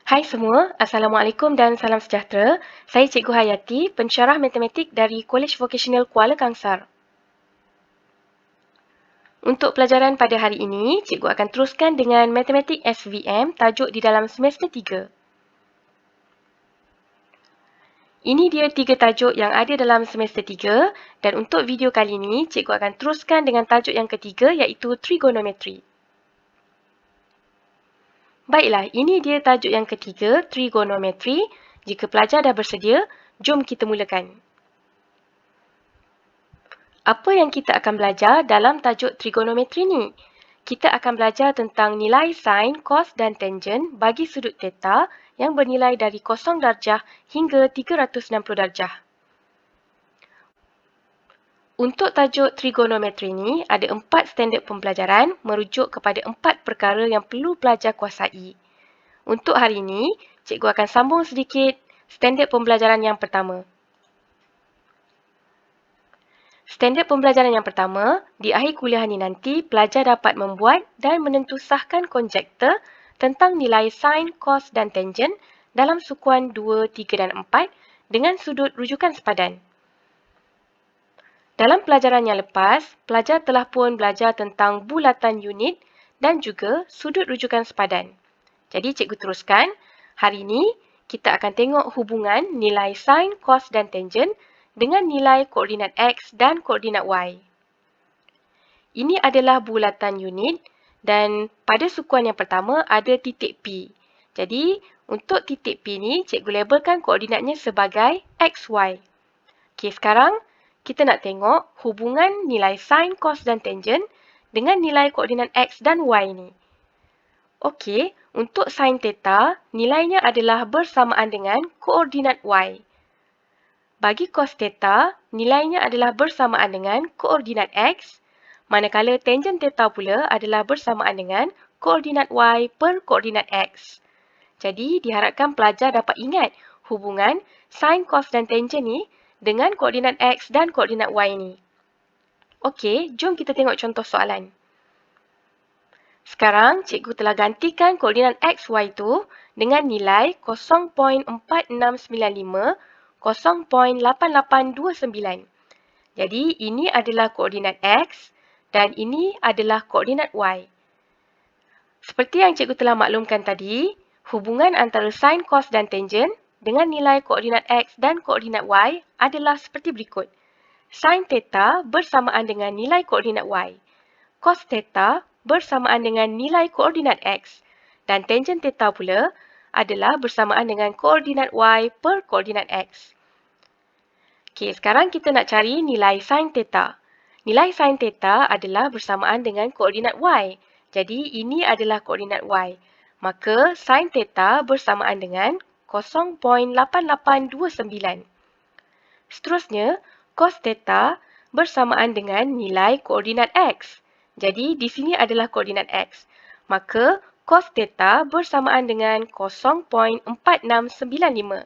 Hai semua, Assalamualaikum dan salam sejahtera. Saya Cikgu Hayati, pensyarah matematik dari Kolej Vocational Kuala Kangsar. Untuk pelajaran pada hari ini, Cikgu akan teruskan dengan Matematik SVM tajuk di dalam semester 3. Ini dia 3 tajuk yang ada dalam semester 3 dan untuk video kali ini, Cikgu akan teruskan dengan tajuk yang ketiga iaitu Trigonometry. Baiklah, ini dia tajuk yang ketiga, Trigonometry. Jika pelajar dah bersedia, jom kita mulakan. Apa yang kita akan belajar dalam tajuk trigonometri ni? Kita akan belajar tentang nilai sin, cos dan tangent bagi sudut theta yang bernilai dari 0 darjah hingga 360 darjah. Untuk tajuk trigonometri ni, ada 4 standard pembelajaran merujuk kepada 4 perkara yang perlu pelajar kuasai. Untuk hari ini, cikgu akan sambung sedikit standard pembelajaran yang pertama. Standard pembelajaran yang pertama, di akhir kuliah ni nanti, pelajar dapat membuat dan menentusahkan konjektor tentang nilai sin, cos dan tangent dalam sukuan 2, 3 dan 4 dengan sudut rujukan sepadan. Dalam pelajaran yang lepas, pelajar telah pun belajar tentang bulatan unit dan juga sudut rujukan sepadan. Jadi cikgu teruskan, hari ini kita akan tengok hubungan nilai sin, cos dan tangent dengan nilai koordinat X dan koordinat Y. Ini adalah bulatan unit dan pada sukuan yang pertama ada titik P. Jadi, untuk titik P ni, cikgu labelkan koordinatnya sebagai XY. Okey, sekarang kita nak tengok hubungan nilai sin, cos dan tangent dengan nilai koordinat X dan Y ni. Okey, untuk sin theta, nilainya adalah bersamaan dengan koordinat Y. Bagi cos theta, nilainya adalah bersamaan dengan koordinat X, manakala tangent theta pula adalah bersamaan dengan koordinat Y per koordinat X. Jadi, diharapkan pelajar dapat ingat hubungan sin, cos dan tangent ni dengan koordinat X dan koordinat Y ni. Okey, jom kita tengok contoh soalan. Sekarang, cikgu telah gantikan koordinat X, Y tu dengan nilai 0.4695 0.8829. Jadi, ini adalah koordinat X dan ini adalah koordinat Y. Seperti yang cikgu telah maklumkan tadi, hubungan antara sin, cos dan tangent dengan nilai koordinat X dan koordinat Y adalah seperti berikut. Sin theta bersamaan dengan nilai koordinat Y. Cos theta bersamaan dengan nilai koordinat X. Dan tangent theta pula adalah bersamaan dengan koordinat Y per koordinat X. Okey, sekarang kita nak cari nilai sin theta. Nilai sin theta adalah bersamaan dengan koordinat Y. Jadi, ini adalah koordinat Y. Maka, sin theta bersamaan dengan 0.8829. Seterusnya, cos theta bersamaan dengan nilai koordinat X. Jadi, di sini adalah koordinat X. Maka, cos theta bersamaan dengan 0.4695.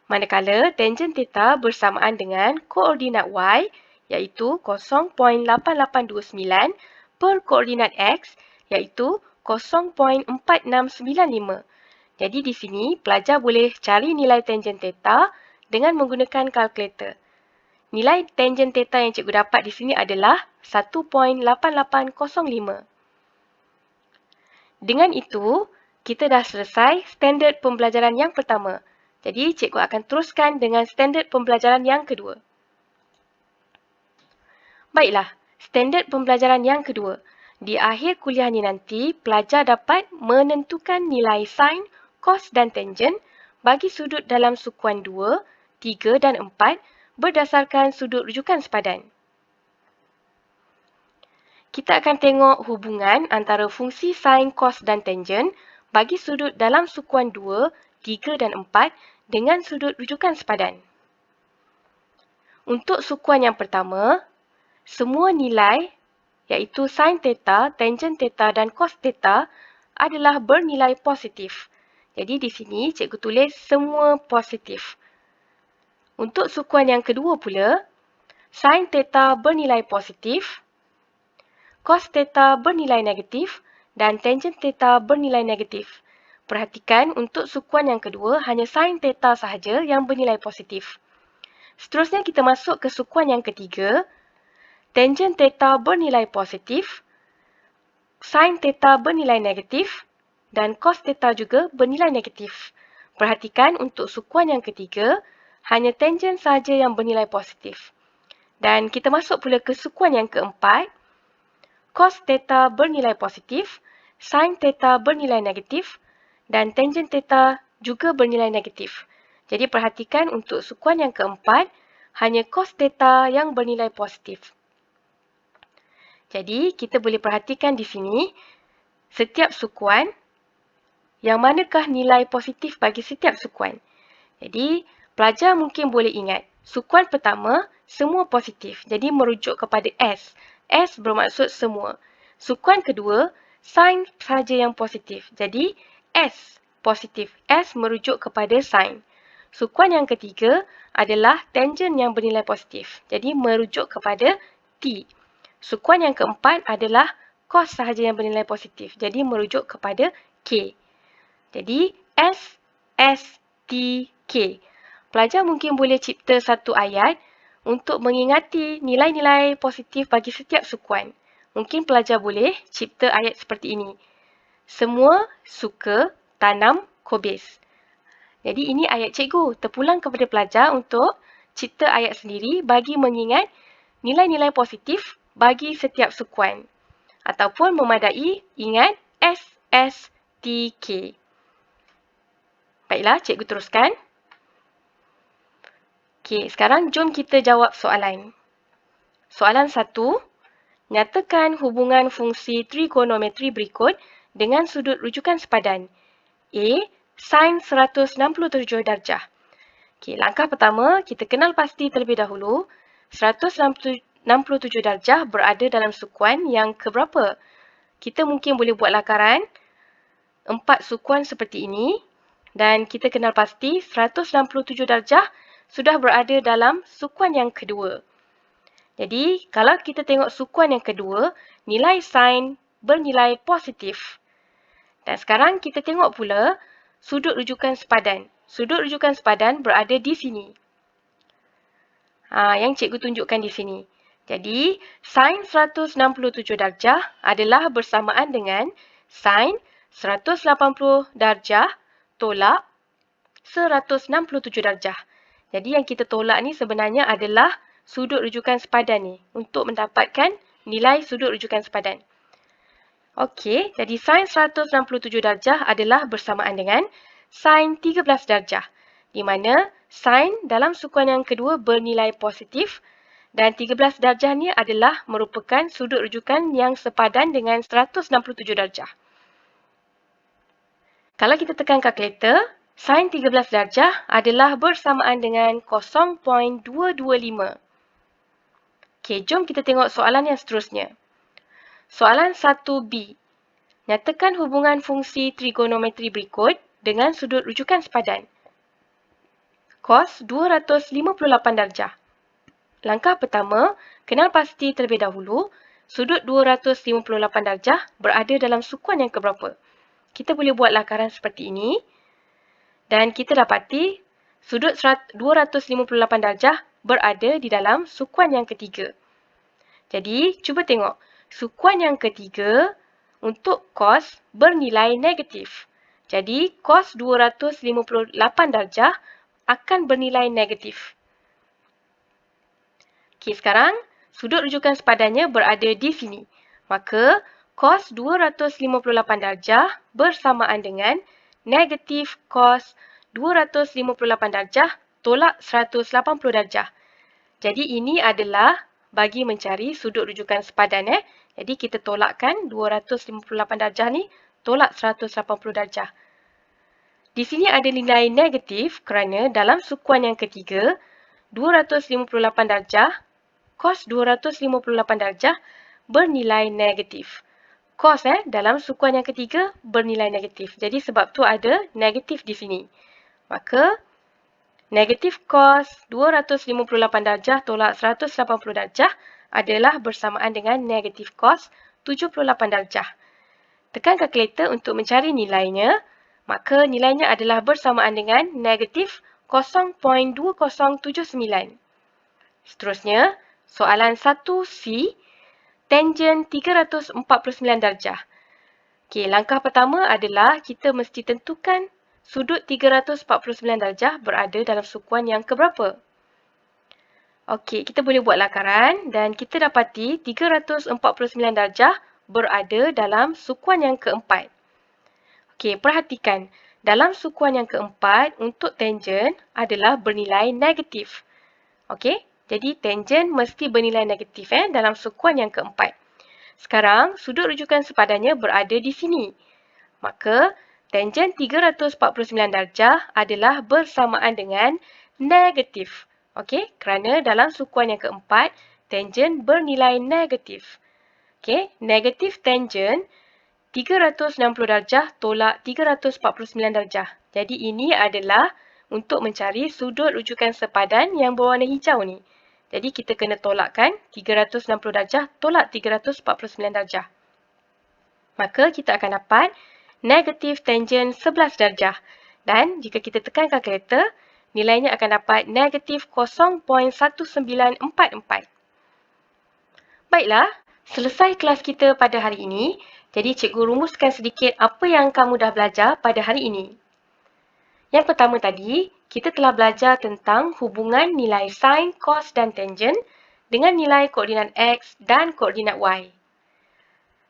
Manakala tangent theta bersamaan dengan koordinat Y iaitu 0.8829 per koordinat X iaitu 0.4695. Jadi di sini pelajar boleh cari nilai tangent theta dengan menggunakan kalkulator. Nilai tangent theta yang cikgu dapat di sini adalah 1.8805. Dengan itu, kita dah selesai standard pembelajaran yang pertama. Jadi, cikgu akan teruskan dengan standard pembelajaran yang kedua. Baiklah, standard pembelajaran yang kedua. Di akhir kuliah ni nanti, pelajar dapat menentukan nilai sin, cos dan tangent bagi sudut dalam sukuan 2, 3 dan 4 berdasarkan sudut rujukan sepadan. Kita akan tengok hubungan antara fungsi sin, cos dan tangent bagi sudut dalam sukuan 2, 3 dan 4 dengan sudut rujukan sepadan. Untuk sukuan yang pertama, semua nilai iaitu sin theta, tangent theta dan cos theta adalah bernilai positif. Jadi di sini cikgu tulis semua positif. Untuk sukuan yang kedua pula, sin theta bernilai positif, cos theta bernilai negatif dan tangent theta bernilai negatif. Perhatikan untuk sukuan yang kedua, hanya sin theta sahaja yang bernilai positif. Seterusnya kita masuk ke sukuan yang ketiga. Tangent theta bernilai positif, sin theta bernilai negatif, dan cos theta juga bernilai negatif. Perhatikan untuk sukuan yang ketiga, hanya tangent sahaja yang bernilai positif. Dan kita masuk pula ke sukuan yang keempat. Cos theta bernilai positif, sin theta bernilai negatif, dan tangent theta juga bernilai negatif. Jadi perhatikan untuk sukuan yang keempat, hanya cos theta yang bernilai positif. Jadi kita boleh perhatikan di sini, setiap sukuan, yang manakah nilai positif bagi setiap sukuan. Jadi pelajar mungkin boleh ingat, sukuan pertama semua positif, jadi merujuk kepada S. S bermaksud semua. Sukuan kedua, sin sahaja yang positif, jadi S positif. S merujuk kepada sin. Sukuan yang ketiga adalah tangent yang bernilai positif, jadi merujuk kepada T. Sukuan yang keempat adalah cos sahaja yang bernilai positif, jadi merujuk kepada K. Jadi S, S, T, K. Pelajar mungkin boleh cipta satu ayat untuk mengingati nilai-nilai positif bagi setiap sukuan. Mungkin pelajar boleh cipta ayat seperti ini. Semua suka tanam kobis. Jadi ini ayat cikgu. Terpulang kepada pelajar untuk cipta ayat sendiri bagi mengingat nilai-nilai positif bagi setiap sukuan. Ataupun memadai ingat S, S, T, K. Baiklah, cikgu teruskan. Okey, sekarang jom kita jawab soalan. Soalan 1. Nyatakan hubungan fungsi trigonometri berikut dengan sudut rujukan sepadan. A. Sin 167 darjah. Okey, langkah pertama, kita kenal pasti terlebih dahulu. 167 darjah berada dalam sukuan yang keberapa? Kita mungkin boleh buat lakaran 4 sukuan seperti ini. Dan kita kenal pasti 167 darjah sudah berada dalam sukuan yang kedua. Jadi, kalau kita tengok sukuan yang kedua, nilai sin bernilai positif. Dan sekarang kita tengok pula sudut rujukan sepadan. Sudut rujukan sepadan berada di sini. Yang cikgu tunjukkan di sini. Jadi, sin 167 darjah adalah bersamaan dengan sin 180 darjah tolak 167 darjah. Jadi yang kita tolak ni sebenarnya adalah sudut rujukan sepadan ni untuk mendapatkan nilai sudut rujukan sepadan. Okey, jadi sin 167 darjah adalah bersamaan dengan sin 13 darjah. Di mana sin dalam sukuan yang kedua bernilai positif dan 13 darjah ni adalah merupakan sudut rujukan yang sepadan dengan 167 darjah. Kalau kita tekan kalkulator, sin 13 darjah adalah bersamaan dengan 0.225. Okey, jom kita tengok soalan yang seterusnya. Soalan 1B. Nyatakan hubungan fungsi trigonometri berikut dengan sudut rujukan sepadan. Cos 258 darjah. Langkah pertama, kenal pasti terlebih dahulu, sudut 258 darjah berada dalam sukuan yang keberapa? Kita boleh buat lakaran seperti ini. Dan kita dapati sudut 258 darjah berada di dalam sukuan yang ketiga. Jadi, cuba tengok. Sukuan yang ketiga untuk cos bernilai negatif. Jadi, cos 258 darjah akan bernilai negatif. Okey, sekarang sudut rujukan sepadannya berada di sini. Maka, cos 258 darjah bersamaan dengan negatif cos 258 darjah tolak 180 darjah. Jadi ini adalah bagi mencari sudut rujukan sepadan. Jadi kita tolakkan 258 darjah ni tolak 180 darjah. Di sini ada nilai negatif kerana dalam sukuan yang ketiga 258 darjah cos 258 darjah bernilai negatif. Cos dalam sukuan yang ketiga bernilai negatif. Jadi sebab tu ada negatif di sini. Maka negatif cos 258 darjah tolak 180 darjah adalah bersamaan dengan negatif cos 78 darjah. Tekan kalkulator untuk mencari nilainya. maka nilainya adalah bersamaan dengan negatif 0.2079. Seterusnya, soalan 1C, tangen 349 darjah. Okey, langkah pertama adalah kita mesti tentukan sudut 349 darjah berada dalam sukuan yang keberapa. Okey, kita boleh buat lakaran dan kita dapati 349 darjah berada dalam sukuan yang keempat. Okey, perhatikan. Dalam sukuan yang keempat, untuk tangen adalah bernilai negatif. Okey, jadi tangen mesti bernilai negatif dalam sukuan yang keempat. Sekarang, sudut rujukan sepadannya berada di sini. Maka, tangen 349 darjah adalah bersamaan dengan negatif. Okey, kerana dalam sukuan yang keempat, tangen bernilai negatif. Okey, negatif tangen 360 darjah tolak 349 darjah. Jadi ini adalah untuk mencari sudut rujukan sepadan yang berwarna hijau ni. Jadi kita kena tolakkan 360 darjah tolak 349 darjah. Maka kita akan dapat negatif tangen 11 darjah. Dan jika kita tekan kalkulator, nilainya akan dapat negatif 0.1944. Baiklah, selesai kelas kita pada hari ini. Jadi cikgu rumuskan sedikit apa yang kamu dah belajar pada hari ini. Yang pertama tadi, kita telah belajar tentang hubungan nilai sin, cos dan tangen dengan nilai koordinat x dan koordinat y.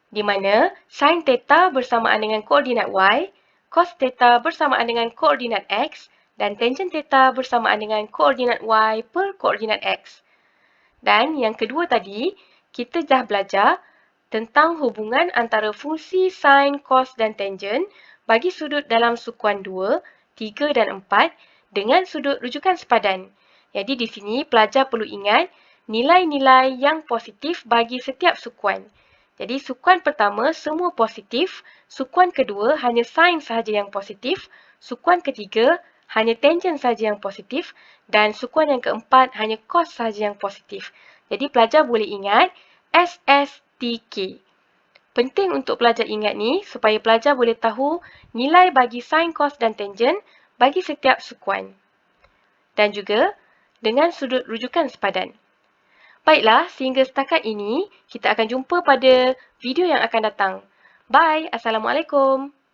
Di mana sin theta bersamaan dengan koordinat y, cos theta bersamaan dengan koordinat x dan tangen theta bersamaan dengan koordinat y per koordinat x. Dan yang kedua tadi, kita dah belajar tentang hubungan antara fungsi sin, cos dan tangen bagi sudut dalam sukuan 2, 3 dan 4 dengan sudut rujukan sepadan. Jadi di sini pelajar perlu ingat nilai-nilai yang positif bagi setiap sukuan. Jadi sukuan pertama semua positif, sukuan kedua hanya sin sahaja yang positif, sukuan ketiga hanya tangen sahaja yang positif dan sukuan yang keempat hanya cos sahaja yang positif. Jadi pelajar boleh ingat SSTK. Penting untuk pelajar ingat ni supaya pelajar boleh tahu nilai bagi sin, cos dan tangen bagi setiap sukuan. Dan juga dengan sudut rujukan sepadan. Baiklah, sehingga setakat ini kita akan jumpa pada video yang akan datang. Bye. Assalamualaikum.